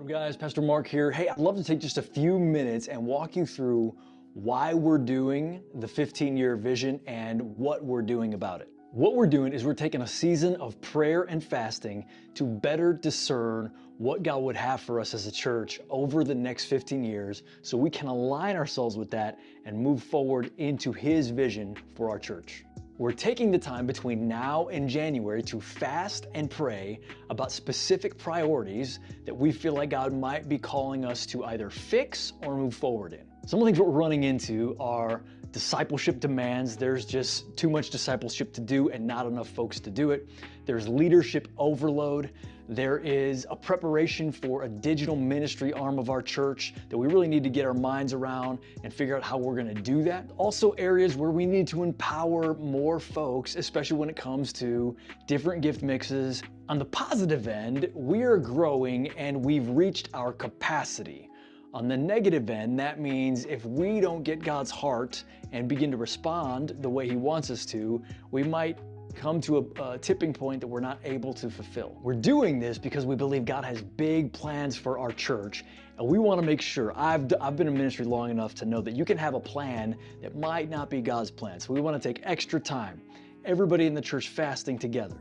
Hello guys, Pastor Mark here. Hey, I'd love to take just a few minutes and walk you through why we're doing the 15-year vision and what we're doing about it. What we're doing is we're taking a season of prayer and fasting to better discern what God would have for us as a church over the next 15 years so we can align ourselves with that and move forward into His vision for our church. We're taking the time between now and January to fast and pray about specific priorities that we feel like God might be calling us to either fix or move forward in. Some of the things we're running into are discipleship demands. There's just too much discipleship to do and not enough folks to do it. There's leadership overload. There is a preparation for a digital ministry arm of our church that we really need to get our minds around and figure out how we're going to do that. Also areas where we need to empower more folks, especially when it comes to different gift mixes. On the positive end, we are growing and we've reached our capacity. On the negative end, that means if we don't get God's heart and begin to respond the way He wants us to, we might come to a tipping point that we're not able to fulfill. We're doing this because we believe God has big plans for our church, and we want to make sure, I've been in ministry long enough to know that you can have a plan that might not be God's plan. So we want to take extra time, everybody in the church fasting together.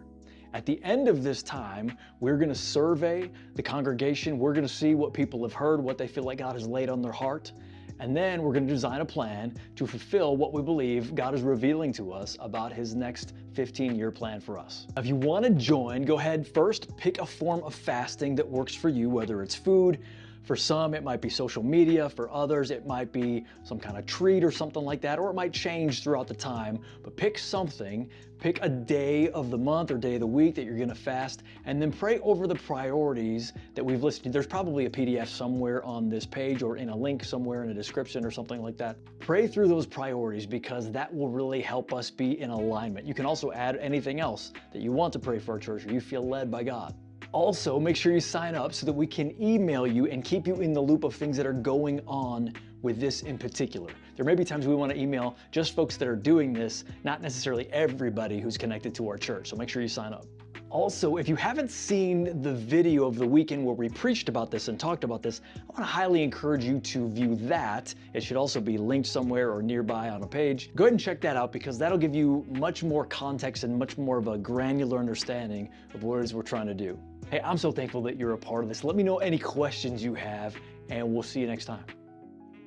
At the end of this time, we're going to survey the congregation. We're going to see what people have heard, what they feel like God has laid on their heart. And then we're going to design a plan to fulfill what we believe God is revealing to us about His next 15-year plan for us. If you want to join, go ahead first, pick a form of fasting that works for you, whether it's food. For some, it might be social media. For others, it might be some kind of treat or something like that, or it might change throughout the time. But pick something, pick a day of the month or day of the week that you're going to fast, and then pray over the priorities that we've listed. There's probably a PDF somewhere on this page or in a link somewhere in a description or something like that. Pray through those priorities because that will really help us be in alignment. You can also add anything else that you want to pray for our church or you feel led by God. Also, make sure you sign up so that we can email you and keep you in the loop of things that are going on with this in particular. There may be times we want to email just folks that are doing this, not necessarily everybody who's connected to our church, so make sure you sign up. Also, if you haven't seen the video of the weekend where we preached about this and talked about this, I want to highly encourage you to view that. It should also be linked somewhere or nearby on a page. Go ahead and check that out because that'll give you much more context and much more of a granular understanding of what it is we're trying to do. Hey, I'm so thankful that you're a part of this. Let me know any questions you have, and we'll see you next time.